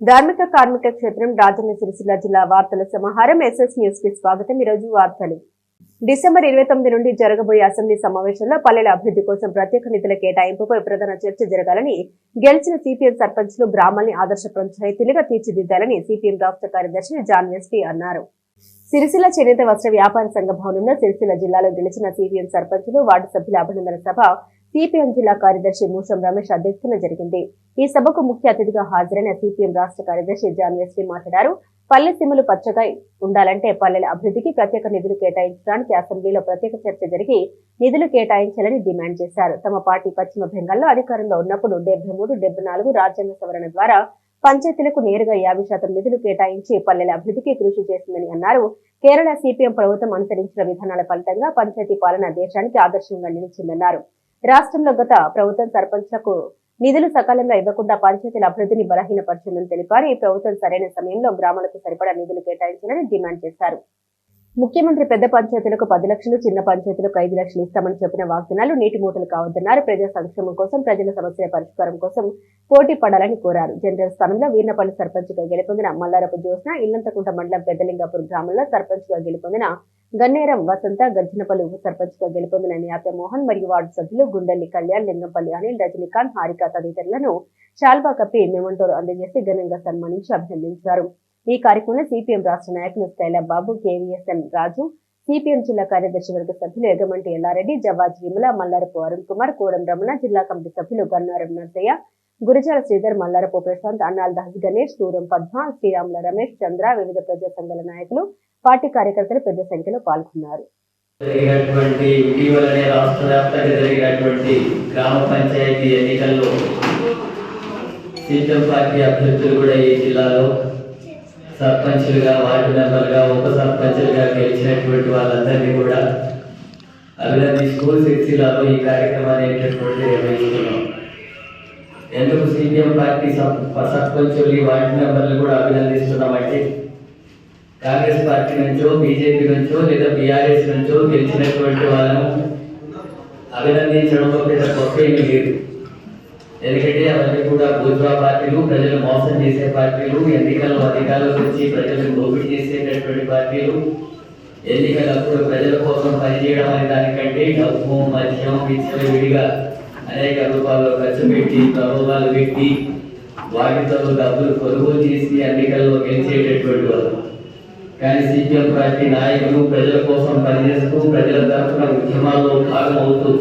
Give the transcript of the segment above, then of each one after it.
ధార్మిక కార్మిక క్షేత్రం రాజన్న సిరిసిల్ల జిల్లా వార్తల సమాహారం ఎస్ఎస్ న్యూస్ కి స్వాగతం. ఈరోజు వార్తలు. డిసెంబర్ 29 నుండి జరగబోయే అసెంబ్లీ సమావేశంలో పల్లెల అభివృద్ధి కోసం ప్రత్యేక నిధుల కేటాయింపుపై ప్రధాన చర్చ జరగాలని, గెలిచిన సిపిఎం సర్పంచ్లు గ్రామాల్ని ఆదర్శ పంచాయతీలుగా తీర్చిదిద్దాలని సిపిఎం రాష్ట్ర కార్యదర్శి జాన్ ఎస్పీ అన్నారు. సిరిసిల్ల చేనేత వస్త్ర వ్యాపార సంఘ భవనంలో సిరిసిల్ల జిల్లాలో గెలిచిన సిపిఎం సర్పంచ్లు వార్డు సభ్యుల అభినందన సభ సిపిఎం జిల్లా కార్యదర్శి మూసం రమేష్ అధ్యక్షతన జరిగింది. ఈ సభకు ముఖ్య అతిథిగా హాజరైన సిపిఎం రాష్ట్ర కార్యదర్శి జాన్ ఎస్పీ మాట్లాడారు. పల్లె సీమలు పచ్చగా ఉండాలంటే పల్లెల అభివృద్ధికి ప్రత్యేక నిధులు కేటాయించడానికి అసెంబ్లీలో ప్రత్యేక చర్చ జరిగి నిధులు కేటాయించాలని డిమాండ్ చేశారు. తమ పార్టీ పశ్చిమ బెంగాల్లో అధికారంలో ఉన్నప్పుడు 73, 74 రాజ్యాంగ సవరణ ద్వారా పంచాయతీలకు నేరుగా 50% నిధులు కేటాయించి పల్లెల అభివృద్ధికి కృషి చేసిందని అన్నారు. కేరళ సిపిఎం ప్రభుత్వం అనుసరించిన విధానాల ఫలితంగా పంచాయతీ పాలన దేశానికి ఆదర్శంగా నిలిచిందన్నారు. రాష్ట్రంలో గత ప్రభుత్వం సర్పంచ్లకు నిధులు సకాలంలో ఇవ్వకుండా పంచాయతీల అభివృద్ధిని బలహీనపరిచిందని తెలిపారు. ఈ ప్రభుత్వం సరైన సమయంలో గ్రామాలకు సరిపడా నిధులు కేటాయించాలని డిమాండ్ చేశారు. ముఖ్యమంత్రి పెద్ద పంచాయతీలకు 10 లక్షలు, చిన్న పంచాయతీలకు 5 లక్షలు ఇస్తామని చెప్పిన వాగ్దానాలు నీటి మూటలు కావద్దన్నారు. ప్రజా సంక్షేమం కోసం, ప్రజల సమస్యల పరిష్కారం కోసం పోటీ పడాలని కోరారు. జనరల్ స్థానంలో వీర్నపల్లి సర్పంచ్గా గెలుపొందిన మల్లారపు జ్యోత్స్న, ఇల్లంతకుంట మండలం పెద్దలింగాపూర్ గ్రామంలో సర్పంచ్గా గెలుపొందిన గన్నేరం వసంత, గర్జనపల్లి ఉప సర్పంచ్గా గెలుపొందిన న్యాత మోహన్ మరియు వార్డు సభ్యులు గుండెల్లి కళ్యాణ్, లింగంపల్లి అనిల్, రజనీకాంత్, హారిక తదితరులను శాల్వా కప్పి మెమంటోలు అందజేసి ఘనంగా సన్మానించి అభినందించారు. ఈ కార్యక్రమంలో సిపిఎం రాష్ట్ర నాయకులు స్కైలా బాబు, కేవీఎస్ఎన్ రాజు, సిపిఎం జిల్లా కార్యదర్శి వర్గ సభ్యులు ఎగమంటి ఎల్లారెడ్డి, జవాజ్ విమల, మల్లారపు అరుణ్ కుమార్, కోడం రమణ, జిల్లా కమిటీ సభ్యులు గన్నారం నర్సయ్య, గురజాల శ్రీధర్, మల్లారపు ప్రశాంత్, అన్నాల్ దాస్ గణేష్, సూరం పద్మ, శ్రీరాముల రమేష్, చంద్ర, వివిధ ప్రజా సంఘాల నాయకులు, పార్టీ కార్యకర్తలు పెద్ద సంఖ్యలో పాల్గొన్నారు. ఇటీవలనే రాష్ట్ర వ్యాప్తంగా జరిగినటువంటి గ్రామ పంచాయతీ ఎన్నికల్లో సిపిఎం పార్టీ అభ్యర్థులు కూడా ఈ జిల్లాలో సర్పంచులుగా, వార్డు మెంబర్లుగా, ఉప సర్పంచులుగా గెలిచినటువంటి వాళ్ళందరినీ కూడా అభినందిస్తూ సిరిసిల్లలో ఈ కార్యక్రమాన్ని నిర్వహిస్తున్నాం. ఎందుకు సిపిఎం పార్టీ సర్పంచులు, వార్డు మెంబర్లు కూడా అభినందిస్తున్నామంటే, కాంగ్రెస్ పార్టీ నుంచో, బీజేపీ నుంచో లేదా బీఆర్ఎస్ నుంచో గెలిచినటువంటి వాళ్ళను అభినందించడంలో పెద్ద గొప్ప ఏమీ లేదు. ఎందుకంటే అవన్నీ కూడా బూర్జువా పార్టీలు, ప్రజలు మోసం చేసే పార్టీలు, ఎన్నికల్లో అధికారులకు వచ్చి ప్రజలను దోపిడీ చేసేటటువంటి పార్టీలు, ఎన్నికలప్పుడు ప్రజల కోసం పనిచేయడం అనే దానికంటే డబ్బు, మద్యం, విడిగా అనేక రూపాల్లో ఖర్చు పెట్టి, ప్రలోభాలు పెట్టి, వాటితో డబ్బులు కొనుగోలు చేసి ఎన్నికల్లో గెలిచేటటువంటి వాళ్ళు. కానీ సిపిఎం పార్టీ నాయకులు ప్రజల కోసం పనిచేస్తూ, ప్రజల తరఫున ఉద్యమాల్లో భాగమవుతూ,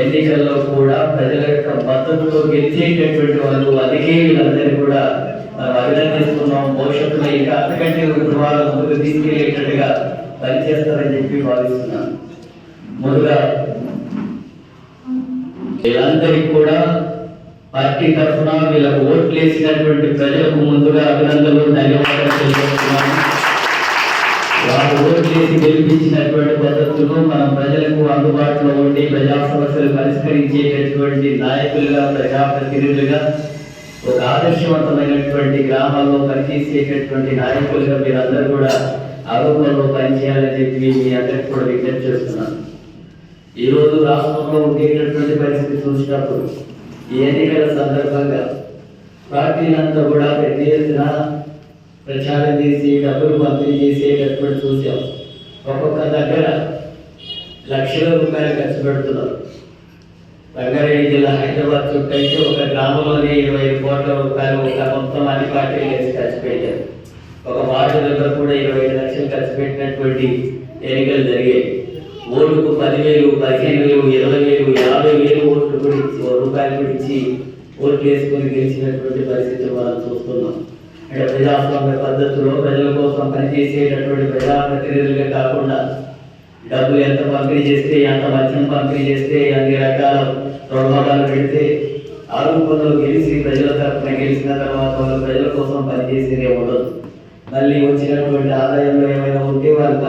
ఎన్నికల్లో కూడా ప్రజల యొక్క మద్దతుతో గెలిచేటటువంటి వాళ్ళు, అందుకే వీళ్ళందరినీ కూడా మనం అభినందిస్తున్నాం. భవిష్యత్తులో ఇంకా అంతకంటే ఉద్యమాలు ముందుకు తీసుకెళ్లేటట్టుగా పనిచేస్తారని చెప్పి భావిస్తున్నాను. ముందుగా వీళ్ళందరికీ కూడా పార్టీ తరఫున వీళ్ళకు ఓట్లు వేసినటువంటి ప్రజలకు ముందుగా అభినందనలు, ధన్యవాదాలు తెలియజేస్తున్నాను. వాళ్ళు ఓట్లు వేసి గెలిపించినటువంటి పద్ధతులు మనం ప్రజలకు అందుబాటులో ఉండి ప్రజా సమస్యలు పరిష్కరించేటటువంటి నాయకులుగా, ప్రజాప్రతినిధులుగా, ఒక ఆదర్శవంతమైనటువంటి గ్రామాల్లో పనిచేసేటటువంటి నాయకులుగా మీరందరూ కూడా ఆరోపణలో పనిచేయాలని చెప్పి మీ అందరికీ కూడా విజ్ఞప్తి చేస్తున్నాను. ఈరోజు రాష్ట్రంలో ఉండేటటువంటి పరిస్థితి చూసినప్పుడు ఈ ఎన్నికల సందర్భంగా పార్టీలంతా కూడా పెద్ద ఎత్తున ప్రచారం చేసి డబ్బులు పంపిణీ చేసేటటువంటి చూసాం. ఒక్కొక్క దగ్గర లక్షల రూపాయలు ఖర్చు పెడుతున్నారు. రంగారెడ్డి జిల్లా హైదరాబాద్ చుట్టూ ఒక గ్రామంలోనే 25 కోట్ల రూపాయలు ఒక మొత్తం అన్ని పార్టీలు వేసి ఖర్చు పెట్టారు. ఒక వార్డు దగ్గర కూడా 25 లక్షలు ఖర్చు పెట్టినటువంటి ఎన్నికలు జరిగాయి. ఓటుకు 10,000, 15,000, 20,000, 50,000 ఓట్లు గురించి రూపాయలు గురించి ఓట్లు వేసుకొని గెలిచినటువంటి పరిస్థితులు మనం చూస్తున్నాం. అంటే ప్రజాస్వామ్య పద్ధతిలో ప్రజల కోసం పనిచేసేటటువంటి ప్రజాప్రతినిధులుగా కాకుండా డబ్బులు ఎంత పంపిణీ చేస్తే, ఎంత మద్యం పంపిణీ చేస్తే, అన్ని రకాల ప్రభావాలు పెడితే, ఆరోపణలు గెలిచి ప్రజల తరఫున గెలిచిన తర్వాత వాళ్ళు ప్రజల కోసం పనిచేసేదే ఉండదు. మళ్ళీ వచ్చినటువంటి ఆదాయంలో ఏమైనా ఉంటే వాళ్ళు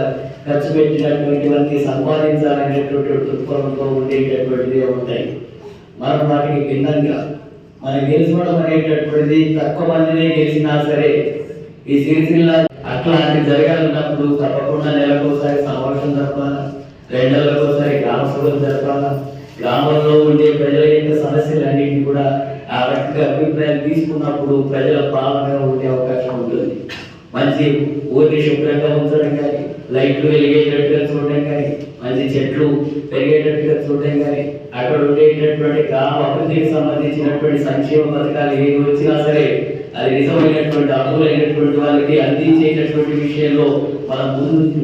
ఖర్చు పెట్టినటువంటివన్నీ సంపాదించాలనేటువంటి దృక్పథంతో ఉండేటటువంటివి ఉంటాయి. మనం వాటికి భిన్నంగా మనం గెలుచుకోవడం అనేటటువంటిది తక్కువ మందినే గెలిచినా సరే ఈ సిరిసిల్ల అట్లాంటి జరగాలన్నప్పుడు తప్పకుండా నెలకోసారి సమావేశం జరపాలా, 2 నెలలకోసారి గ్రామ సభలు జరపాలా, గ్రామంలో ఉండే ప్రజల యొక్క సమస్యలన్నింటినీ కూడా ఆ రకంగా అభిప్రాయాలు తీసుకున్నప్పుడు ప్రజల పాలన ఉండే అవకాశం ఉంటుంది. మంచి ఊరిని శుభ్రంగా ఉంచడం కానీ, లైట్లు వెలిగేటట్టుగా చూడడం కానీ, మంచి చెట్లు పెరిగేటట్టుగా చూడడం కానీ, అక్కడ ఉండేటటువంటి గ్రామ అభివృద్ధికి సంబంధించినటువంటి సంక్షేమ పథకాలు ఏది వచ్చినా సరే అది నిజమైనటువంటి అర్హులైనటువంటి వాళ్ళకి అందించేటటువంటి విషయంలో మనం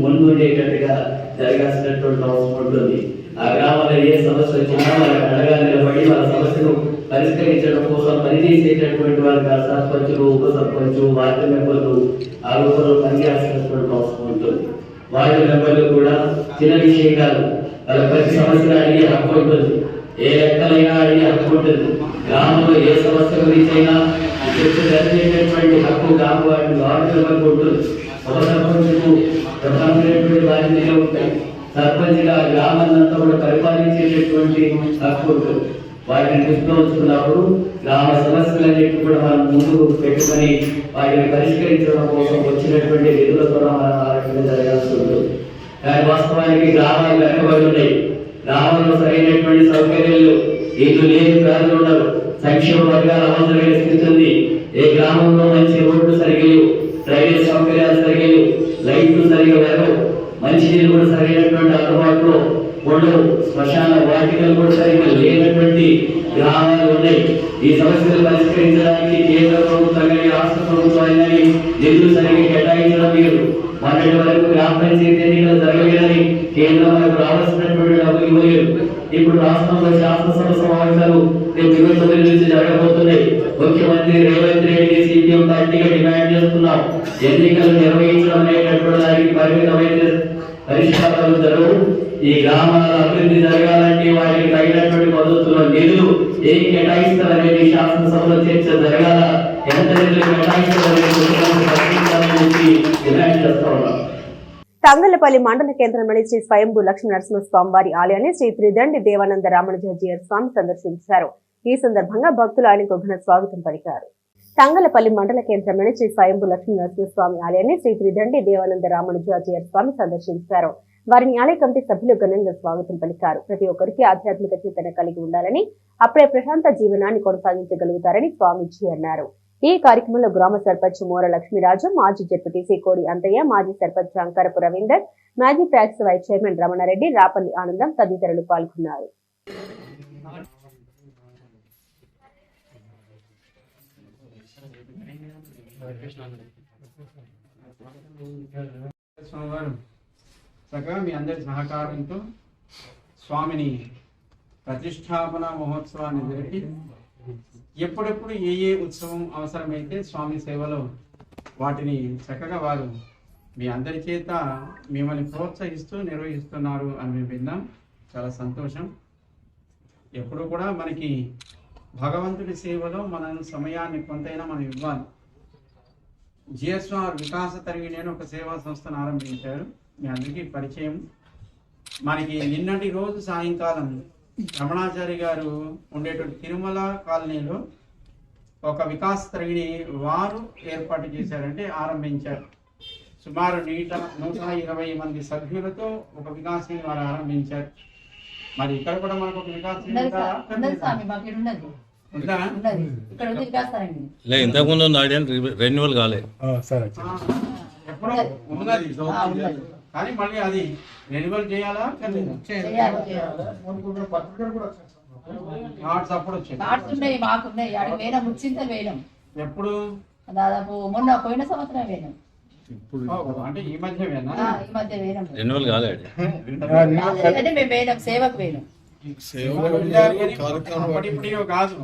ముందుండేటట్టుగా జరగాల్సినటువంటి అవసరం ఉంటుంది. ఆ గ్రామంలో ఏ సమస్య వచ్చినా వాళ్ళకి అండగా నిలబడి వాళ్ళ సమస్యను పరిష్కరించడం కోసం పనిచేసేటటువంటి వాళ్ళకి సర్పంచులు, ఉప సర్పంచు, వార్డు మెంబర్లు ఆ రూపంలో పనిచేయాల్సినటువంటి అవసరం ఉంటుంది. వార్డు మెంబర్లు కూడా చిన్న విషయం కాదు, వాళ్ళ ప్రతి సమస్యలు అడిగే హక్కు ఉంటుంది, ఏ లెక్కలైనా అడిగే హక్కు ఉంటుంది. గ్రామంలో ఏ సమస్య గురించి అయినా జరిగేటటువంటి హక్కు గ్రామ వార్డు మెంబర్కి ఉంటుంది. ఉప సర్పంచుకు ప్రధానమైనటువంటి బాధ్యతలు ఉంటాయి. సర్పంచ్గా గ్రామాన్నంతా కూడా పరిపాలించేటటువంటి హక్కు ఉంటుంది. వాటిని దృష్టిలో ఉంచుకున్నప్పుడు గ్రామ సమస్యలన్నింటినీ కూడా మనం ముందుకు పెట్టుకొని వాటిని పరిష్కరించడం కోసం వచ్చినటువంటి నిధుల ద్వారా మనం ఆ రకంగా జరగాల్సి ఉంటుంది. కానీ వాస్తవానికి గ్రామాలు వెనకబడి ఉన్నాయి. గ్రామంలో సరైనటువంటి సౌకర్యాలు ఇల్లు లేని ప్రజలు ఉండరు. సంక్షేమ వర్గాల అవసరమైన స్థితి ఉంది. ఏ గ్రామంలో మంచి రోడ్లు సరిగా లేవు, డ్రైనేజ్ సౌకర్యాలు సరిగా లేవు, లైట్లు సరిగా వెరవు, మంచినీళ్ళు కూడా సరైనటువంటి అందుబాటులో ఉండవు, శ్మశాన వాటికలు కూడా సరిగ్గా లేనటువంటి గ్రామాలు ఉన్నాయి. ఈ సమస్యలు పరిష్కరించడానికి కేంద్ర ప్రభుత్వం కానీ రాష్ట్ర ప్రభుత్వం కానీ నిధులు సరిగ్గా కేటాయించడం లేదు. మొన్నటి వరకు గ్రామ పంచాయతీ ఎన్నికలు జరగలేదని కేంద్రం మనకు రావాల్సినటువంటి డబ్బులు ఇవ్వలేదు. ఇప్పుడు రాష్ట్రంలో శాసనసభ సమావేశాలు రేపు 29 నుంచి జరగబోతున్నాయి. ముఖ్యమంత్రి రేవంత్ రెడ్డి సిపిఎం పార్టీగా డిమాండ్ చేస్తున్నాం, ఎన్నికలు నిర్వహించడం అనేటటువంటి దానికి పరిమితమైన పరిష్కారాలు జరగవు. ఈ గ్రామాల అభివృద్ధి జరగాలంటే వాటికి తగినటువంటి పద్ధతుల్లో నిధులు ఏం కేటాయిస్తారనేది శాసనసభలో చర్చ జరగాల. ఎంత నిధులు కేటాయిస్తారనేది డిమాండ్ చేస్తా ఉన్నాం. తంగళ్లపల్లి మండల కేంద్రంలోని శ్రీ స్వయంభూ లక్ష్మీ నరసింహస్వామి వారి ఆలయాన్ని శ్రీ త్రిదండి దేవానంద రామానుజాచార్య స్వామి సందర్శించారు. ఈ సందర్భంగా భక్తులు ఆయనకు ఘన స్వాగతం పలికారు. తంగళ్లపల్లి మండల కేంద్రంలోని శ్రీ స్వయంభూ లక్ష్మీ నరసింహస్వామి ఆలయాన్ని శ్రీ త్రిదండి దేవానంద రామానుజాచార్య స్వామి సందర్శించారు. వారిని ఆలయ కమిటీ సభ్యులు ఘనంగా స్వాగతం పలికారు. ప్రతి ఒక్కరికి ఆధ్యాత్మిక చింతన కలిగి ఉండాలని, అప్పుడే ప్రశాంత జీవనాన్ని కొనసాగించగలుగుతారని స్వామీజీ అన్నారు. ఈ కార్యక్రమంలో గ్రామ సర్పంచ్ మోర లక్ష్మీరాజు, మాజీ జెడ్పీటీసీ కోడి అంతయ్య, మాజీ సర్పంచ్ శంకరపు రవీందర్, మాజీ tax vice chairman Ramana Reddy, Rapalli Anandam తదితరులు పాల్గొన్నారు. చక్కగా మీ అందరి సహకారంతో స్వామిని ప్రతిష్టాపన మహోత్సవాన్ని జరిపి ఎప్పుడెప్పుడు ఏ ఏ ఉత్సవం అవసరమైతే స్వామి సేవలో వాటిని చక్కగా వారు మీ అందరి చేత మిమ్మల్ని ప్రోత్సహిస్తూ నిర్వహిస్తున్నారు అని మేము విన్నాం. చాలా సంతోషం. ఎప్పుడు కూడా మనకి భగవంతుడి సేవలో మన సమయాన్ని కొంతైనా మనం ఇవ్వాలి. జిఎస్ఆర్ వికాస తరిగిణి అని ఒక సేవా సంస్థను ఆరంభించారు, మీ అందరికీ పరిచయం. మనకి నిన్నటి రోజు సాయంకాలం రమణాచారి గారు ఉండేటువంటి తిరుమల కాలనీలో ఒక వికాస తరిగిణి వారు ఏర్పాటు చేశారంటే ఆరంభించారు. సుమారు 120 మంది సభ్యులతో ఒక వికాసాన్ని వారు ఆరంభించారు. మరి ఇక్కడ కూడా మనకు ఒక వికాసం ఇంతకుముందు రెన్యువల్ కాలేదు, ఎప్పుడో ఉన్నది కానీ మళ్ళీ అది రెన్యువల్ చేయాలా? ఎప్పుడు? దాదాపు మొన్న పోయిన సంవత్సరం వేయడం. అంటే ఈ మధ్య రెన్యువల్ కాలేదు. మేము వేయడం సేవకు వేయడం కాదు.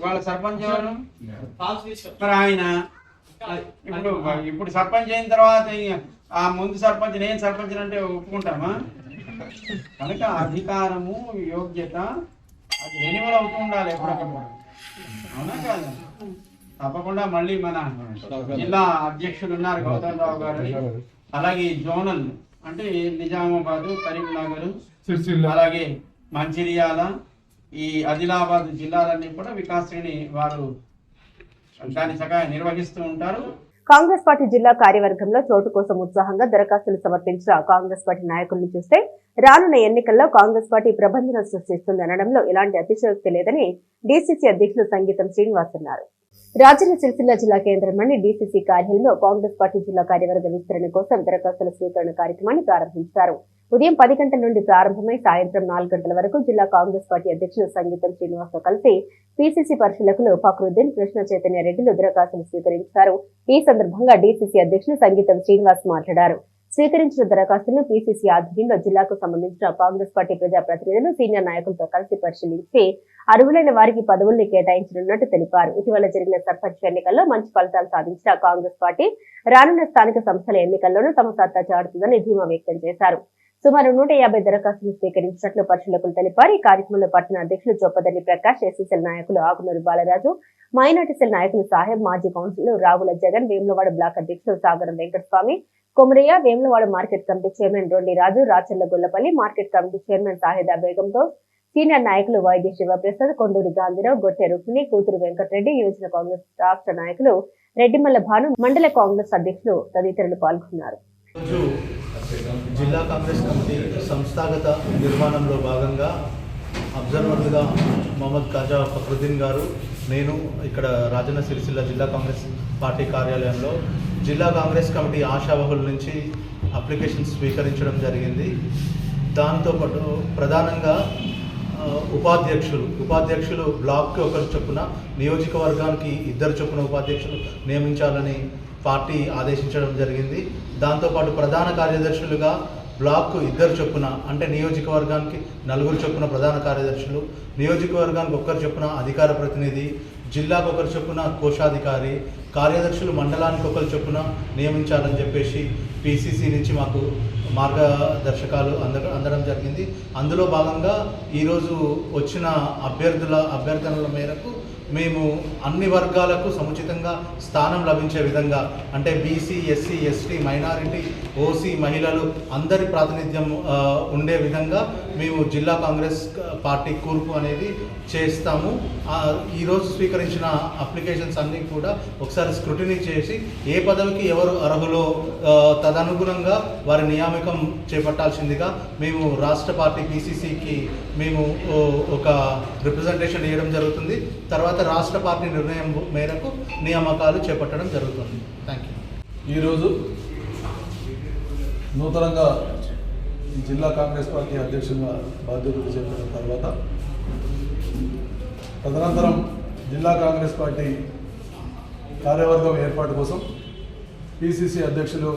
వాళ్ళ సర్పంచ్ ఎవరు? మరి ఆయన ఇప్పుడు సర్పంచ్ అయిన తర్వాత ఆ ముందు సర్పంచ్ నేను సర్పంచ్ అంటే ఒప్పుకుంటామా? కనుక అధికారము యోగ్యత అది రెన్యువల్ అవుతూ ఉండాలి ఎప్పటికప్పుడు. అవునా కాదు? తప్పకుండా మళ్ళీ మన జిల్లా అధ్యక్షులు ఉన్నారు గౌతమ్ రావు గారు, అలాగే జోనల్ అంటే నిజామాబాద్, కరీంనగర్, అలాగే మంచిర్యాల, ఈ ఆదిలాబాద్ జిల్లాలన్నీ కూడా వికాసాన్ని వారు దాన్ని చక్కగా నిర్వహిస్తూ ఉంటారు. కాంగ్రెస్ పార్టీ జిల్లా కార్యవర్గంలో చోటు కోసం ఉత్సాహంగా దరఖాస్తులు సమర్పించిన కాంగ్రెస్ పార్టీ నాయకులను చూస్తే రానున్న ఎన్నికల్లో కాంగ్రెస్ పార్టీ ప్రభంజనం సృష్టిస్తుంది అనడంలో ఎలాంటి అతిశయోక్తి లేదని డీసీసీ అధ్యక్షులు సంగీతం శ్రీనివాస్ అన్నారు. రాజన్న సిరిసిల్ల జిల్లా కేంద్రంలోని డీసీసీ కార్యాలయంలో కాంగ్రెస్ పార్టీ జిల్లా కార్యవర్గ విస్తరణ కోసం దరఖాస్తుల స్వీకరణ కార్యక్రమాన్ని ప్రారంభించారు. ఉదయం 10 గంటల నుండి ప్రారంభమై సాయంత్రం 4 గంటల వరకు జిల్లా కాంగ్రెస్ పార్టీ అధ్యక్షులు సంగీతం శ్రీనివాస్ తో కలిసి పీసీసీ పరిశీలకులు ఫక్రుద్దీన్, కృష్ణ చైతన్య రెడ్డిలు దరఖాస్తులు స్వీకరించారు. ఈ సందర్భంగా డీసీసీ అధ్యక్షులు సంగీతం శ్రీనివాస్ మాట్లాడారు. స్వీకరించిన దరఖాస్తులను పీసీసీ ఆధ్వర్యంలో జిల్లాకు సంబంధించిన కాంగ్రెస్ పార్టీ ప్రజాప్రతినిధులు, సీనియర్ నాయకులతో కలిసి పరిశీలించి అర్హులైన వారికి పదవుల్ని కేటాయించనున్నట్టు తెలిపారు. ఇటీవల జరిగిన సర్పంచ్ ఎన్నికల్లో మంచి ఫలితాలు సాధించిన కాంగ్రెస్ పార్టీ రానున్న స్థానిక సంస్థల ఎన్నికల్లోనూ తమ సత్తా చాటుతుందని ధీమా వ్యక్తం చేశారు. సుమారు 150 దరఖాస్తులు స్వీకరించినట్లు పరిశీలకులు తెలిపారు. ఈ కార్యక్రమంలో పట్టణ అధ్యక్షులు చొప్పదండి ప్రకాష్, ఎస్సీసెల్ నాయకులు ఆకునూరు బాలరాజు, మైనార్టీ సెల్ నాయకులు సాహెబ్, మాజీ కౌన్సిలర్ రావుల జగన్, వేములవాడ బ్లాక్ అధ్యక్షులు Sagaram Venkataswamy, Komaraiah, Vemulawada market committee chairman Rondi Raju, Racharla Gollapalli market committee chairman Sahida బేగంతో సీనియర్ నాయకులు వైద్య శివప్రసాద్, కొండూరి గాంధీరావు, గొట్టె రుక్మిణి, కూతురు వెంకటరెడ్డి, యువజన కాంగ్రెస్ రాష్ట్ర నాయకులు రెడ్డిమల్ల భాను, మండల కాంగ్రెస్ అధ్యక్షులు తదితరులు పాల్గొన్నారు. జిల్లా కాంగ్రెస్ కమిటీ సంస్థాగత నిర్మాణంలో భాగంగా అబ్జర్వర్లుగా మొహమ్మద్ ఖాజా ఫక్రుద్దీన్ గారు, నేను ఇక్కడ రాజన్న సిరిసిల్ల జిల్లా కాంగ్రెస్ పార్టీ కార్యాలయంలో జిల్లా కాంగ్రెస్ కమిటీ ఆశావహుల నుంచి అప్లికేషన్స్ స్వీకరించడం జరిగింది. దాంతోపాటు ప్రధానంగా ఉపాధ్యక్షులు బ్లాక్కి ఒకరు చొప్పున, నియోజకవర్గానికి 2 చొప్పున ఉపాధ్యక్షులు నియమించాలని పార్టీ ఆదేశించడం జరిగింది. దాంతోపాటు ప్రధాన కార్యదర్శులుగా బ్లాక్కు 2 చొప్పున, అంటే నియోజకవర్గానికి 4 చొప్పున ప్రధాన కార్యదర్శులు, నియోజకవర్గానికి 1 చొప్పున అధికార ప్రతినిధి, జిల్లాకు 1 చొప్పున కోశాధికారి, కార్యదర్శులు మండలానికి 1 చొప్పున నియమించాలని చెప్పేసి పీసీసీ నుంచి మాకు మార్గదర్శకాలు అందడం జరిగింది. అందులో భాగంగా ఈరోజు వచ్చిన అభ్యర్థనల మేరకు మేము అన్ని వర్గాలకు సముచితంగా స్థానం లభించే విధంగా, అంటే BC, SC, ST, minority, OC, మహిళలు అందరి ప్రాతినిధ్యం ఉండే విధంగా మేము జిల్లా కాంగ్రెస్ పార్టీ కూర్పు అనేది చేస్తాము. ఈరోజు స్వీకరించిన అప్లికేషన్స్ అన్నీ కూడా ఒకసారి స్క్రూటినీ చేసి ఏ పదవికి ఎవరు అర్హులో తదనుగుణంగా వారి నియామకం చేపట్టాల్సిందిగా మేము రాష్ట్ర పార్టీ పీసీసీకి మేము ఒక రిప్రజెంటేషన్ ఇవ్వడం జరుగుతుంది. తర్వాత రాష్ట్ర పార్టీ నిర్ణయం మేరకు నియామకాలు చేపట్టడం జరుగుతుంది. Thank you. ఈరోజు నూతనంగా జిల్లా కాంగ్రెస్ పార్టీ అధ్యక్షునిగా బాధ్యతలు చేపట్టిన తర్వాత తదనంతరం జిల్లా కాంగ్రెస్ పార్టీ కార్యవర్గం ఏర్పాటు కోసం పీసీసీ అధ్యక్షులు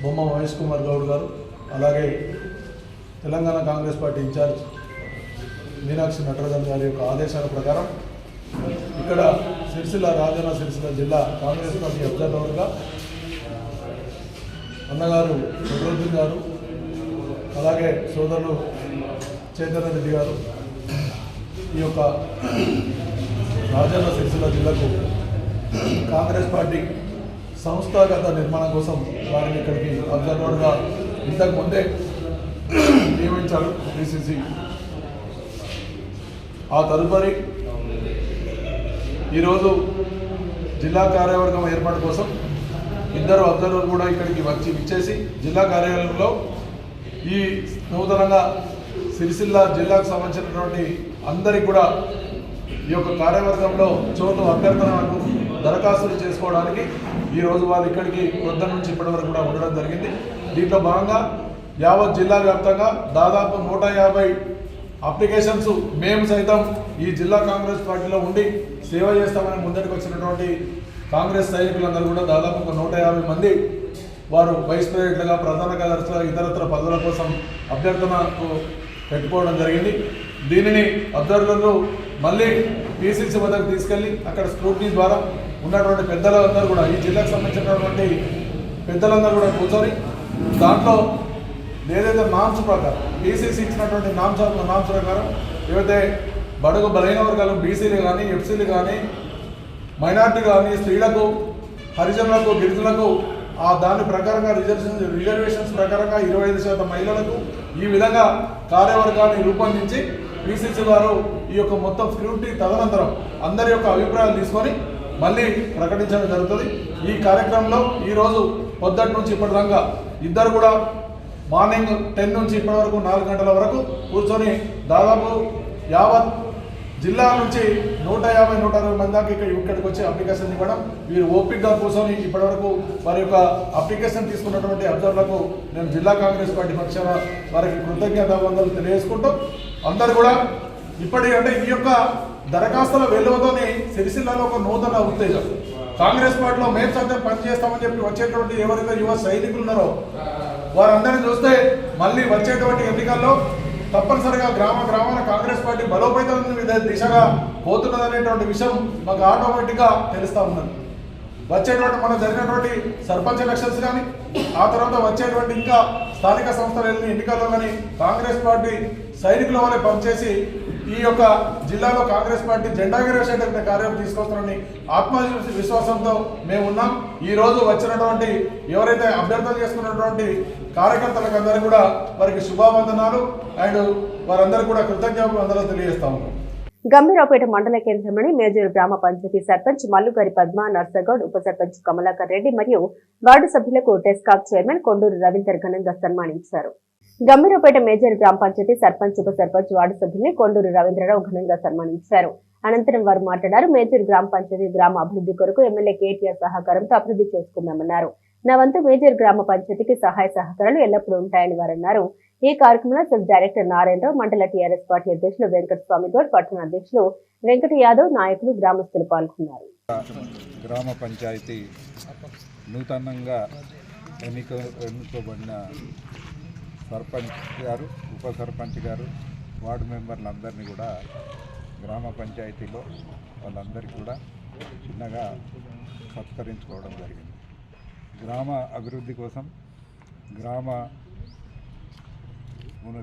బొమ్మ మహేష్ కుమార్ గౌడ్ గారు, అలాగే తెలంగాణ కాంగ్రెస్ పార్టీ ఇన్ఛార్జ్ మీనాక్షి నటరాజన్ గారి యొక్క ఆదేశాల ప్రకారం ఇక్కడ రాజన్న సిరిసిల్ల జిల్లా కాంగ్రెస్ పార్టీ అబ్జర్వర్గా అన్నగారు ఫక్రుద్దీన్ గారు, అలాగే సోదరులు చైతన్య రెడ్డి గారు ఈ యొక్క రాజన్న సిరిసిల్ల జిల్లాకు కాంగ్రెస్ పార్టీ సంస్థాగత నిర్మాణం కోసం వారిని ఇక్కడికి అబ్జర్వర్గా ఇంతకు ముందే నియమించారు పీసీసీ. ఆ తదుపరి ఈరోజు జిల్లా కార్యవర్గం ఏర్పాటు కోసం 2 అబ్జర్వర్లు కూడా ఇక్కడికి విచ్చేసి జిల్లా కార్యాలయంలో ఈ నూతనంగా సిరిసిల్ల జిల్లాకు సంబంధించినటువంటి అందరికీ కూడా ఈ యొక్క కార్యవర్గంలో చోటు అభ్యర్థనకు దరఖాస్తులు చేసుకోవడానికి ఈరోజు వాళ్ళు ఇక్కడికి పొద్దున్న నుంచి ఇప్పటి వరకు కూడా ఉండడం జరిగింది. దీంట్లో భాగంగా యావత్ జిల్లా వ్యాప్తంగా దాదాపు 150 అప్లికేషన్స్ మేము సైతం ఈ జిల్లా కాంగ్రెస్ పార్టీలో ఉండి సేవ చేస్తామని ముందరికి వచ్చినటువంటి కాంగ్రెస్ సైనికులందరూ కూడా దాదాపు 150 మంది వారు వైస్ ప్రెసిడెంట్లుగా, ప్రధాన కార్యదర్శులుగా, ఇతరత్ర పదవుల కోసం అభ్యర్థనకు పెట్టుకోవడం జరిగింది. దీనిని అభ్యర్థులను మళ్ళీ పీసీసీ వద్దకు తీసుకెళ్ళి అక్కడ స్క్రూటినీ ద్వారా ఉన్నటువంటి పెద్దలందరూ కూడా, ఈ జిల్లాకు సంబంధించినటువంటి పెద్దలందరూ కూడా కూర్చొని దాంట్లో ఏదైతే నామ్స్ ప్రకారం పీసీసీ ఇచ్చినటువంటి నామ్స్ ప్రకారం ఏవైతే బడుగు బలహీన వర్గాలు, బీసీలు కానీ, ఎఫ్సీలు కానీ, మైనార్టీ కానీ, స్త్రీలకు, హరిజనులకు, గిరిజనులకు దాని ప్రకారంగా రిజర్వేషన్స్ ప్రకారంగా 25% మహిళలకు ఈ విధంగా కార్యవర్గాన్ని రూపొందించి పీసీసీ వారు ఈ యొక్క మొత్తం స్క్రూటినీ తదనంతరం అందరి యొక్క అభిప్రాయాలు తీసుకొని మళ్ళీ ప్రకటించడం జరుగుతుంది. ఈ కార్యక్రమంలో ఈరోజు పొద్దుటి నుంచి ఇప్పటిదాకా ఇద్దరు కూడా మార్నింగ్ 10 నుంచి ఇప్పటి వరకు 4 గంటల వరకు కూర్చొని దాదాపు యావత్ జిల్లా నుంచి 150-160 మంది దాకా ఇక్కడికి వచ్చి అప్లికేషన్ ఇవ్వడం, వీరు ఓపికగా కూర్చొని ఇప్పటివరకు వారి యొక్క అప్లికేషన్ తీసుకున్నటువంటి అబ్జర్వర్లకు నేను జిల్లా కాంగ్రెస్ పార్టీ పక్షాన వారికి కృతజ్ఞతావందనలు తెలియజేసుకుంటూ అందరు కూడా అంటే ఈ యొక్క దరఖాస్తుల వెలువతోని సిరిసిల్లలో ఒక నూతన ఉత్తేజం. కాంగ్రెస్ పార్టీలో మేము సత్యం పనిచేస్తామని చెప్పి వచ్చేటువంటి ఎవరైతే యువ సైనికులు ఉన్నారో వారందరినీ చూస్తే మళ్ళీ వచ్చేటువంటి ఎన్నికల్లో తప్పనిసరిగా గ్రామాల కాంగ్రెస్ పార్టీ బలోపేతం దిశగా పోతున్నదనేటువంటి విషయం మాకు ఆటోమేటిక్గా తెలుస్తూ ఉన్నది. వచ్చేటువంటి మన జరిగినటువంటి సర్పంచ్ ఎలక్షన్స్ కానీ ఆ తర్వాత వచ్చేటువంటి ఇంకా స్థానిక సంస్థల ఎన్నికల్లో కానీ కాంగ్రెస్ పార్టీ సైనికుల వల్లే పనిచేసి ఈ యొక్క జిల్లాలో కాంగ్రెస్ పార్టీ జెండా ఎగరేసేటువంటి కార్యం తీసుకొస్తారని ఆత్మవిశ్వాసంతో మేము ఉన్నాం. ఈ రోజు వచ్చినటువంటి ఎవరైతే అభ్యర్థన చేసుకున్నటువంటి కార్యకర్తలకు అందరికీ కూడా వారికి శుభావందనాలు అండ్ వారందరికీ కూడా కృతజ్ఞతావందనాలు తెలియజేస్తా ఉన్నాం. గంభీరావుపేట మండల కేంద్రంలోని మేజూరు గ్రామ పంచాయతీ సర్పంచ్ మల్లుగారి పద్మ నర్సగౌడ్, ఉప సర్పంచ్ కమలాకర్ రెడ్డి మరియు వార్డు సభ్యులకు టెస్కాప్ చైర్మన్ కొండూరు రవీందర్ ఘనంగా సన్మానించారు. గంభీరావుపేట మేజర్ గ్రామ పంచాయతీ సర్పంచ్, ఉప సర్పంచ్, వార్డు సభ్యుల్ని కొండూరు రవీంద్రరావు ఘనంగా సన్మానించారు. అనంతరం వారు మాట్లాడారు. మేజూరు గ్రామ పంచాయతీ గ్రామ అభివృద్ధి కొరకు ఎమ్మెల్యే కేటీఆర్ సహకారంతో అభివృద్ధి చేసుకుందామన్నారు. నా వంతు మేజూరు గ్రామ పంచాయతీకి సహాయ సహకారాలు ఎల్లప్పుడూ ఉంటాయని వారన్నారు. ఈ కార్యక్రమంలో సబ్ డైరెక్టర్ నారాయణరావు, మండల టీఆర్ఎస్ పార్టీ అధ్యక్షులు వెంకటస్వామి గౌడ్, పట్టణ అధ్యక్షులు వెంకట యాదవ్, నాయకులు, గ్రామస్తులు పాల్గొన్నారు. గ్రామ పంచాయతీ నూతనంగా ఎన్నుకోబడిన సర్పంచ్ గారు, ఉప సర్పంచ్ గారు, వార్డు మెంబర్లందరినీ కూడా గ్రామ పంచాయతీలో వాళ్ళందరికీ కూడా చిన్నగా సత్కరించుకోవడం జరిగింది. గ్రామ అభివృద్ధి కోసం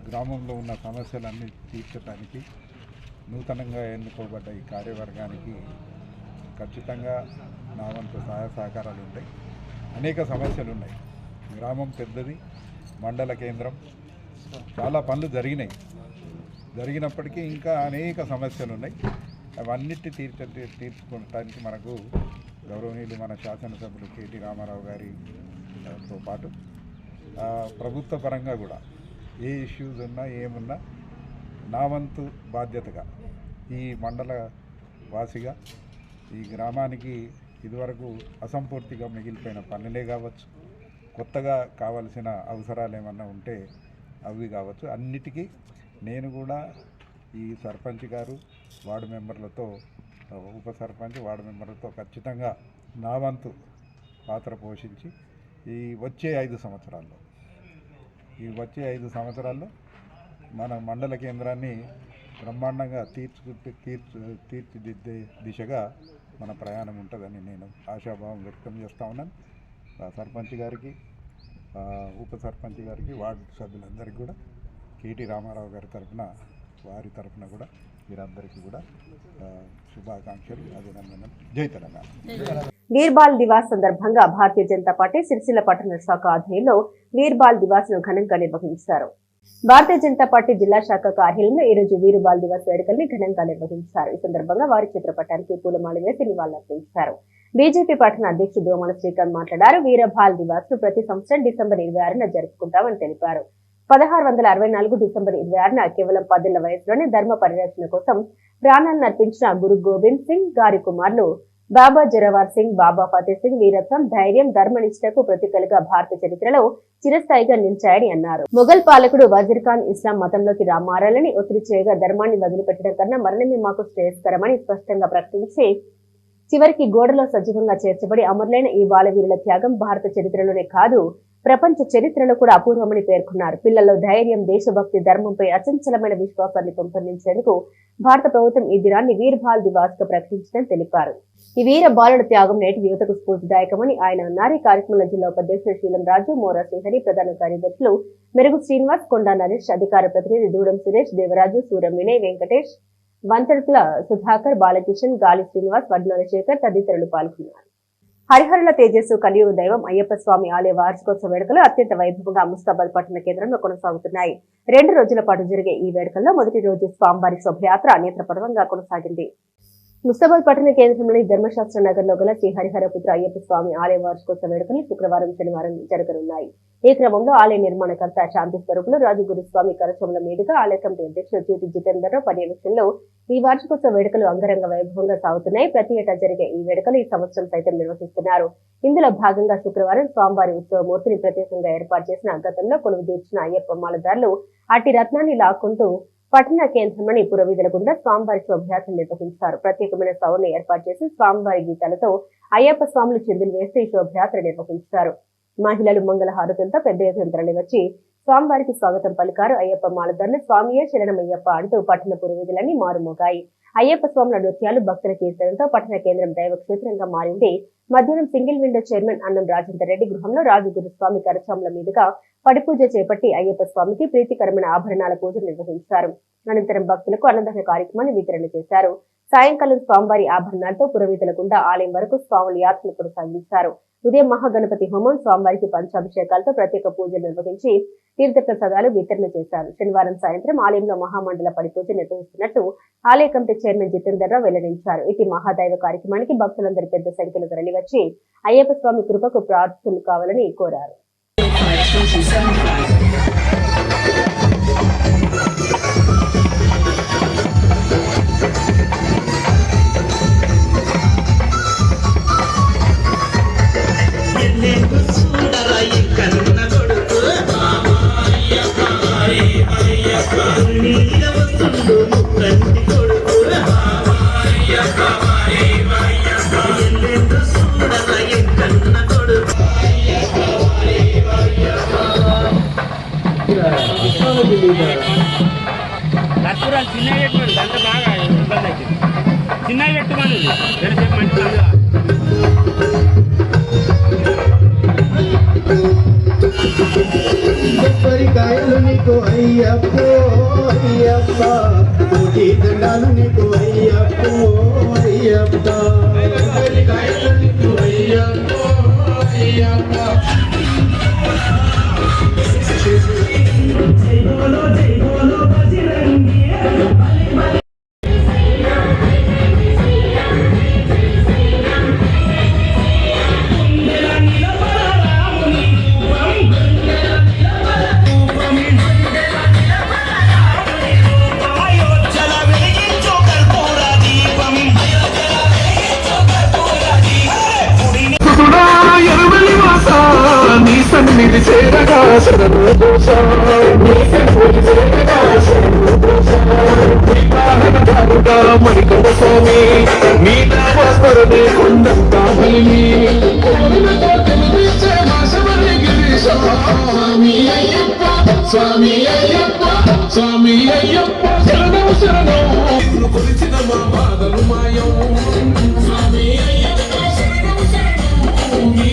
గ్రామంలో ఉన్న సమస్యలన్నీ తీర్చడానికి నూతనంగా ఎన్నుకోబడ్డ ఈ కార్యవర్గానికి ఖచ్చితంగా నా వంతు సహాయ సహకారాలు ఉంటాయి. అనేక సమస్యలు ఉన్నాయి. గ్రామం పెద్దది, మండల కేంద్రం, చాలా పనులు జరిగినప్పటికీ ఇంకా అనేక సమస్యలు ఉన్నాయి. అవన్నిటి తీర్చుకోవడానికి మనకు గౌరవనీయులు మన శాసనసభ్యులు కేటీ రామారావు గారితో పాటు ప్రభుత్వ పరంగా కూడా ఏ ఇష్యూస్ ఉన్నా ఏమున్నా నా వంతు బాధ్యతగా ఈ మండల వాసిగా ఈ గ్రామానికి ఇదివరకు అసంపూర్తిగా మిగిలిపోయిన పనులే కావచ్చు, కొత్తగా కావలసిన అవసరాలు ఏమన్నా ఉంటే అవి కావచ్చు, అన్నిటికీ నేను కూడా ఈ సర్పంచ్ గారు, వార్డు మెంబర్లతో, ఉప సర్పంచ్, వార్డు మెంబర్లతో ఖచ్చితంగా నా వంతు పాత్ర పోషించి ఈ వచ్చే 5 సంవత్సరాల్లో మన మండల కేంద్రాన్ని బ్రహ్మాండంగా తీర్చిదిద్దే దిశగా మన ప్రయాణం ఉంటుందని నేను ఆశాభావం వ్యక్తం చేస్తూ ఉన్నాను. సర్పంచ్ గారికి, ఉప సర్పంచ్ గారికి, వార్డు సభ్యులందరికీ కూడా కేటీ రామారావు గారి వారి తరఫున కూడా వీరందరికీ కూడా శుభాకాంక్షలు, అభినందనలు. జై తెలంగాణ. వీర్బాల్ దివాస్ సందర్భంగా భారతీయ జనతా పార్టీ సిరిసిల్ల పట్టణ శాఖ ఆధ్వర్యంలో వీర్బాల్ దివాస్ ను ఘనంగా నిర్వహించారు. భారతీయ జనతా పార్టీ జిల్లా శాఖ కార్యాలయంలో ఈ రోజు వీరుబాల్ దివాస్ వేడుకల్ని ఘనంగా నిర్వహించారు. ఈ సందర్భంగా వారి చిత్రపటానికి పూలమాల వేసి నివాళులర్పించారు. బీజేపీ పట్టణ అధ్యక్షుడు దోమల శ్రీకాంత్ మాట్లాడారు. వీరబాల్ దివాస్ ను ప్రతి సంవత్సరం డిసెంబర్ 26న జరుపుకుంటామని తెలిపారు. 1644 డిసెంబర్ 26న కేవలం 10 ఏళ్ల వయసులోనే ధర్మ పరిరక్షణ కోసం ప్రాణాలను అర్పించిన గురు గోబింద్ సింగ్ గారి కుమారులు బాబా జొరావర్ సింగ్, బాబా ఫతేహ్ సింగ్ వీరత్వం, ధైర్యం, ధర్మనిష్టకు ప్రతీకలుగా భారత చరిత్రలో చిరస్థాయిగా నిలిచాయని అన్నారు. మొఘల్ పాలకుడు వజీర్ ఖాన్ ఇస్లాం మతంలోకి మారాలని ఒత్తిడి చేయగా ధర్మాన్ని వదిలిపెట్టడం కన్నా మరణమే మాకు శ్రేయస్కరమని స్పష్టంగా ప్రకటించి చివరికి గోడలో సజీవంగా చేర్చబడి అమరులైన ఈ బాలవీరుల త్యాగం భారత చరిత్రలోనే కాదు, ప్రపంచ చరిత్రలో కూడా అపూర్వమని పేర్కొన్నారు. పిల్లల్లో ధైర్యం, దేశభక్తి, ధర్మంపై అచంచలమైన విశ్వాసాన్ని పెంపొందించేందుకు భారత ప్రభుత్వం ఈ దినాన్ని వీర్బాల్ దివాస్ గా ప్రకటించిందని తెలిపారు. ఈ వీర బాలుల త్యాగం నేటి యువతకు స్ఫూర్తిదాయకమని ఆయన అన్నారు. ఈ కార్యక్రమంలో జిల్లా ఉపాధ్యక్షులు శీలం రాజు, మోరా శ్రీహరి, ప్రధాన కార్యదర్శులు మెరుగు శ్రీనివాస్, కొండా నరేష్, అధికార ప్రతినిధి దూడం సురేష్, దేవరాజు, సూరం వినయ్, వెంకటేష్, వంతడుకుల సుధాకర్, బాలకిషన్, గాలి శ్రీనివాస్, వడ్నోల శేఖర్ తదితరులు పాల్గొన్నారు. హరిహరుల తేజస్సు కలియుగ దైవం అయ్యప్ప స్వామి ఆలయ వార్షికోత్సవ వేడుకలు అత్యంత వైభవంగా ముస్తాబాద్ పట్టణ కేంద్రంలో కొనసాగుతున్నాయి. 2 రోజుల పాటు జరిగే ఈ వేడుకల్లో మొదటి రోజు స్వామివారి శోభయాత్ర నేత్రపర్వంగా కొనసాగింది. ముస్తాబాద్ పట్టణ కేంద్రంలోని ధర్మశాస్త్ర నగర్ లో గల శ్రీ హరిహరపుత్ర అయ్యప్ప స్వామి ఆలయ వార్షికోత్సవ వేడుకలు శుక్రవారం శనివారం జరగనున్నాయి. ఈ క్రమంలో ఆలయ నిర్మాణకర్త శాంతి స్వరూపులు రాజగురుస్వామి కరచముల మీదుగా ఆలయ కమిటీ అధ్యక్షులు జ్యోతి జితేందర్ రావు పర్యవేక్షణలో ఈ వార్షికోత్సవ వేడుకలు అంగరంగ వైభవంగా సాగుతున్నాయి. ప్రతి ఏటా జరిగే ఈ వేడుకలు ఈ సంవత్సరం సైతం నిర్వహిస్తున్నారు. ఇందులో భాగంగా శుక్రవారం స్వామివారి ఉత్సవమూర్తిని ప్రత్యేకంగా ఏర్పాటు చేసిన గతంలో కొలువు తీర్చిన అయ్యప్ప మాలదారులు అట్టి రత్నాన్ని లాక్కుంటూ పట్టణ కేంద్రంలోని పురవీధుల గుండా స్వామివారి శోభయాత్ర నిర్వహించారు. ప్రత్యేకమైన సౌండ్ ఏర్పాటు చేసి స్వామివారి గీతాలతో అయ్యప్ప స్వాములు చిందులు వేస్తూ ఈ శోభయాత్ర నిర్వహించారు. మహిళలు మంగళ హారతులతో పెద్ద ఎత్తున తరలివచ్చి స్వామివారికి స్వాగతం పలికారు. అయ్యప్ప మాలదారులు స్వామియే శరణమయ్యప్ప అంటూ పట్టణ పురవీధులన్నీ మారుమోగాయి. అయ్యప్ప స్వాముల నృత్యాలు భక్తుల కీర్తనతో పట్టణ కేంద్రం దైవక్షేత్రంగా మారింది. మధ్యాహ్నం సింగిల్ విండో చైర్మన్ అన్నం రాజేందర్ రెడ్డి గృహంలో రాజగురుస్వామి కరచాముల మీదుగా పడిపూజ చేపట్టి అయ్యప్ప స్వామికి ప్రీతికరమైన ఆభరణాల పూజ నిర్వహించారు. అనంతరం భక్తులకు అన్నదాన కార్యక్రమాన్ని వితరణ చేశారు. సాయంకాలం స్వామివారి ఆభరణాలతో పురవీధుల గుండా ఆలయం వరకు స్వాముల యాత్రను కొనసాగించారు. ఉదయం మహాగణపతి హోమం, స్వామివారికి పంచాభిషేకాలతో ప్రత్యేక పూజలు నిర్వహించి తీర్థప్రసాదాలు వితరణ చేశారు. శనివారం సాయంత్రం ఆలయంలో మహామండల పడిపూజ నిర్వహిస్తున్నట్టు ఆలయ కమిటీ చైర్మన్ జితేందర్ రావు వెల్లడించారు. ఇటు మహాదైవ కార్యక్రమానికి భక్తులందరూ పెద్ద సంఖ్యలో తరలివచ్చి అయ్యప్ప స్వామి కృపకు ప్రార్థనలు కావాలని కోరారు. కొబ్బరికాయలు నీకు అయ్యప్పో అయ్యప్ప, కోటి దండాలు నీకు అయ్యప్పో అయ్యప్ప, కొబ్బరికాయలు నీకు అయ్యప్పో అయ్యప్ప. సన్నిధి చేరగా శరణు దోష మణికంఠ స్వామి మీ నామస్మరణే కొండంతా స్వామి అయ్యప్ప స్వామి అయ్యప్ప స్వామి అయ్యప్ప శరణం శరణం కొలిచిన మా బాధలు మాయం స్వామి అయ్యప్ప శరణం శరణం మీ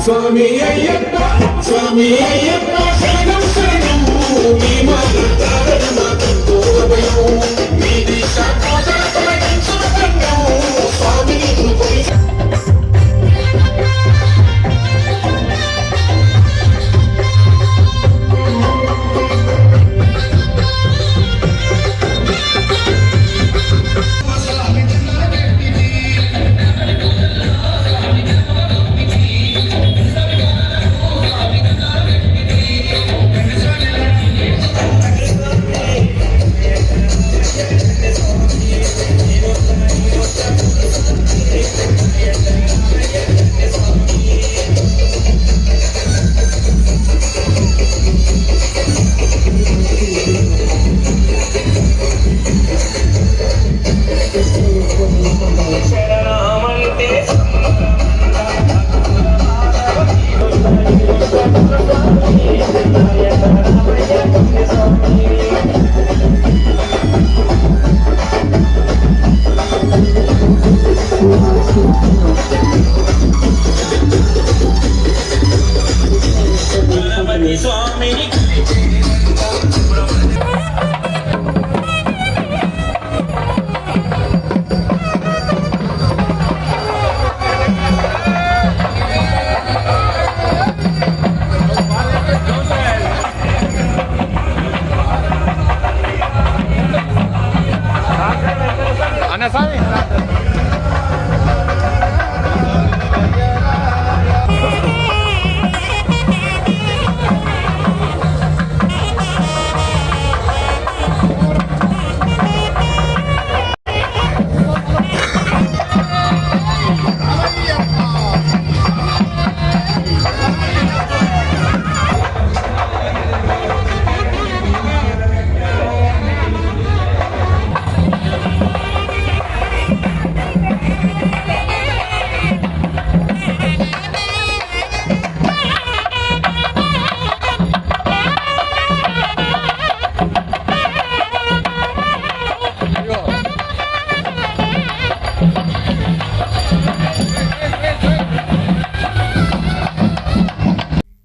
స్వామి అయ్యప్ప స్వామి అయ్యప్ప శరణం శరణం మీ మాతృ మాతంతో అభయం మీ దిశ స్వామి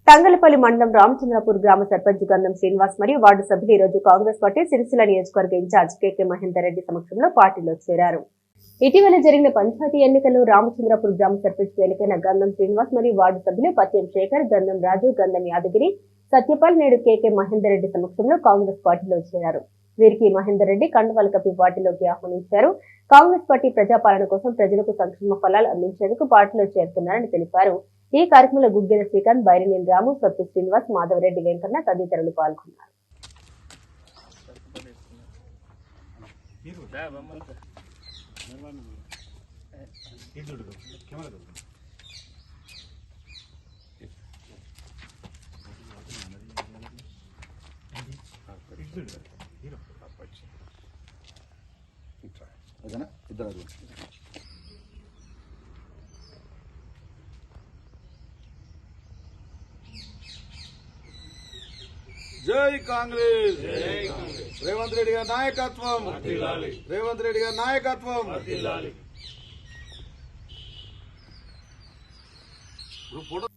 తంగలపల్లి మండలం రామచంద్రపూర్ గ్రామ సర్పంచ్ గంధం శ్రీనివాస్ మరియు వార్డు సభ్యులు ఈ రోజు కాంగ్రెస్ పార్టీ సిరిసిల్ల నియోజకవర్గ ఇన్ఛార్జ్ కేకే మహేందర్ రెడ్డి సమక్షంలో పార్టీలో చేరారు. ఇటీవల జరిగిన పంచాయతీ ఎన్నికల్లో రామచంద్రపూర్ గ్రామ సర్పంచ్ ఎన్నికైన గంధం శ్రీనివాస్ మరియు వార్డు సభ్యులు పత్యం శేఖర్, గంధం రాజు, గంధం యాదగిరి, సత్యపాల్ నేడు కేకే మహేందర్ రెడ్డి సమక్షంలో కాంగ్రెస్ పార్టీలో చేరారు. వీరికి మహేందర్ రెడ్డి కండువాలు కప్పి పార్టీలోకి ఆహ్వానించారు. కాంగ్రెస్ పార్టీ ప్రజాపాలన కోసం ప్రజలకు సంక్షేమ ఫలాలు అందించేందుకు పార్టీలో చేరుతున్నారని తెలిపారు. ఈ కార్యక్రమంలో గుగ్గెల శ్రీకాంత్, బైరినేని రాము, సత్తు శ్రీనివాస్, మాధవరెడ్డి వెంకన్న తదితరులు పాల్గొన్నారు. జై కాంగ్రెస్, రేవంత్ రెడ్డి గారి నాయకత్వం, రేవంత్ రెడ్డి గారి నాయకత్వం.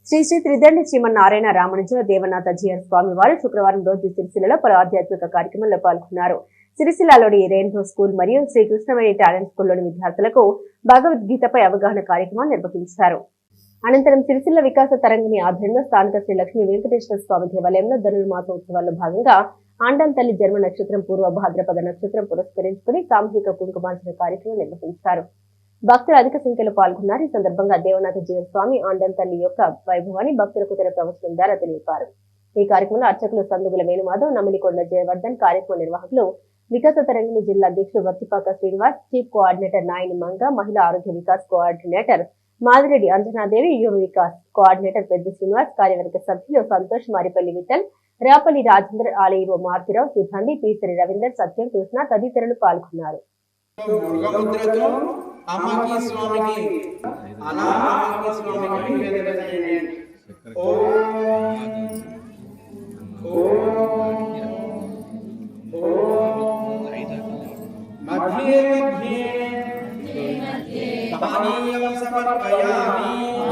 శ్రీ శ్రీ త్రిదండి శ్రీమన్నారాయణ రామానుజ దేవనాథ జీఆర్ స్వామి వారు శుక్రవారం రోజు సిరిసిల్లలో పలు ఆధ్యాత్మిక కార్యక్రమంలో పాల్గొన్నారు. సిరిసిల్లలోని రెయిన్బో స్కూల్ మరియు శ్రీకృష్ణవేణి టాలెంట్ స్కూల్లోని విద్యార్థులకు భగవద్గీతపై అవగాహన కార్యక్రమాన్ని నిర్వహించారు. అనంతరం సిరిసిల్ల వికాస తరంగిణి ఆధ్వర్యంలో స్థానిక శ్రీ లక్ష్మీ వెంకటేశ్వర స్వామి దేవాలయంలో ధనుర్మాస ఉత్సవాల్లో భాగంగా ఆండం తల్లి జన్మ నక్షత్రం పూర్వ భాద్రపద నక్షత్రం పురస్కరించుకుని సామూహిక కుంకుమార్చన కార్యక్రమం నిర్వహించారు. భక్తులు అధిక సంఖ్యలో పాల్గొన్నారు. ఈ సందర్భంగా దేవనాథ జీవన్ స్వామి ఆండం తల్లి యొక్క వైభవాన్ని భక్తులకు తన ప్రవచనం ద్వారా తెలిపారు. ఈ కార్యక్రమంలో అర్చకులు సందుగుల వేణుమాధవ్, నమిలికొండ జయవర్ధన్, కార్యక్రమ నిర్వాహకులు వికాస తరంగిణి జిల్లా అధ్యక్షుడు వర్తిపాక శ్రీనివాస్, చీఫ్ కోఆర్డినేటర్ నాయని మంగ, మహిళా ఆరోగ్య వికాస్ కోఆర్డినేటర్ మాదిరెడ్డి అంజనాదేవి, యువ వికాస్ కోఆర్డినేటర్ పెద్ద శ్రీనివాస్, కార్యవర్గ సభ్యులు సంతోష్, మారిపల్లి విఠల్, రాపల్లి రాజేందర్, ఆలయో మారుతిరావు, సిబ్బంది పీసరి రవీందర్, సత్యం, కృష్ణ తదితరులు పాల్గొన్నారు.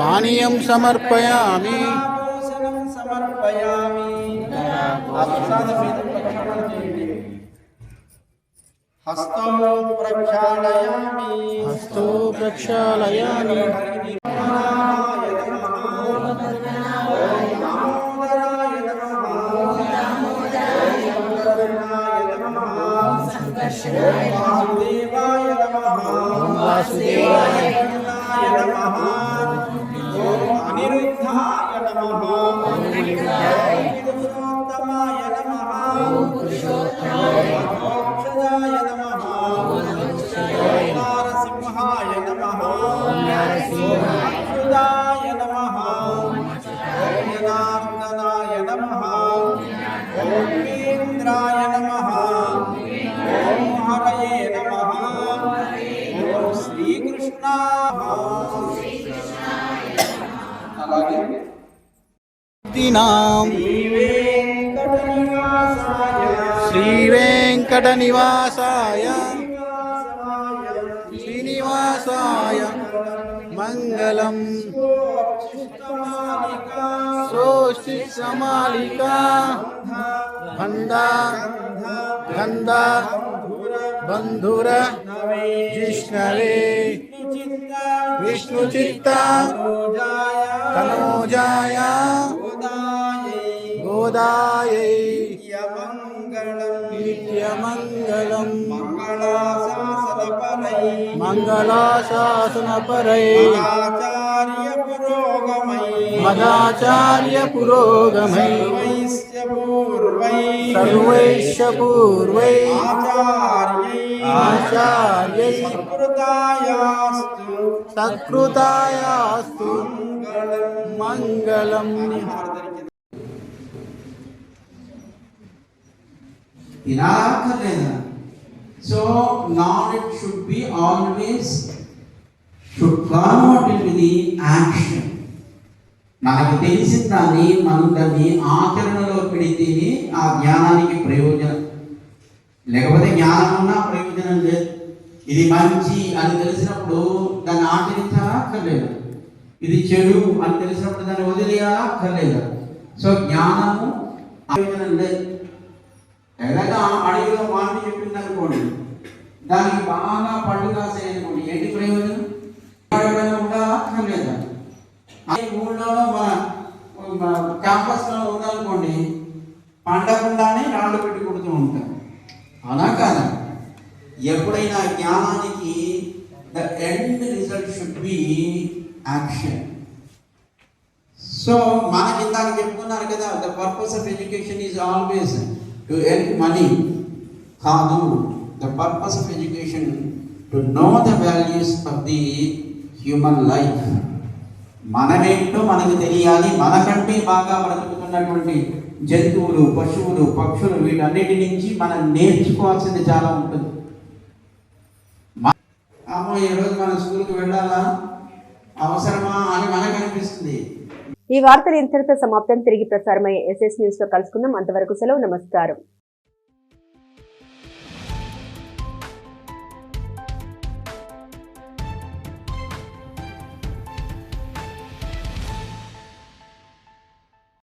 పానీయం సమర్పయామి. హస్తో ప్రక్షాళయామి. హస్తో ప్రక్షాళయామి. వాసుదేవాయ నమః. వాసుదేవాయ నమః. అనిరుద్ధాయ నమః. పురుషోత్తమాయ నమః. మోక్షదాయ నమః. నారసింహాయ నమః. అచ్యుతాయ నమః. జనార్దనాయ నమః. ఓంద్రాయ నమః. ఓం హరయే నమః. ఓం శ్రీకృష్ణ. అలాగే శ్రీ వెంకట నివాసాయ శ్రీనివాసాయ మంగళం. సోష్టి సమాలికా బంధా గంధా బంధుర జిష్ణవే విష్ణు చిత్త తనోజాయ గోదాయై నిత్యమంగళం. మంగళాశాసన మంగళాశాసనపరై మదాచార్య పురోగమై మదాచార్య పురోగమై సర్వైశ్య పూర్వై ఆచార్యై సత్కృతాయాస్తు మంగళం. తినాలక్కర్లేదా? So knowledge should be always should convert into the action. మనకు తెలిసిన దాన్ని మనం దాన్ని ఆచరణలో పెడితేనే ఆ జ్ఞానానికి ప్రయోజనం. లేకపోతే జ్ఞానం ఉన్నా ప్రయోజనం లేదు. ఇది మంచి అని తెలిసినప్పుడు దాన్ని ఆచరించాలా అక్కర్లేదు, ఇది చెడు అని తెలిసినప్పుడు దాన్ని వదిలేయాలా అక్కర్లేదు. సో జ్ఞానము ప్రయోజనం లేదు. ఎలాగా అడవిలో మామిడి చెప్పింది అనుకోండి, దానికి బాగా పండు కాసాయి అనుకోండి, ఏంటి ప్రయోజనం? ఉండాలా అక్కర్లేదా? అదే ఊళ్ళో మన క్యాంపస్లో ఉందనుకోండి, పండకుండానే రాళ్ళు పెట్టి కొడుతూ ఉంటాం. అలా కాదా? ఎప్పుడైనా జ్ఞానానికి the end result should be action. So మనకి ఇందాక చెప్పుకున్నారు కదా, the purpose of education is always to earn money. కాదు, the purpose of education to know the values of the human life. మనమేంటో మనకు తెలియాలి. మనకంటే బాగా బ్రతుకుతున్నటువంటి జంతువులు, పశువులు, పక్షులు, వీటన్నిటి నుంచి మనం నేర్చుకోవాల్సింది చాలా ఉంటుంది. అమ్మో ఈరోజు మన స్కూల్కి వెళ్ళాలా, అవసరమా అని మనకు అనిపిస్తుంది. ఈ వార్తలు ఇంతటితో సమాప్తం. తిరిగి ప్రసారమయ్యే SS న్యూస్ లో కలుసుకుందాం. అంతవరకు సెలవు. నమస్కారం.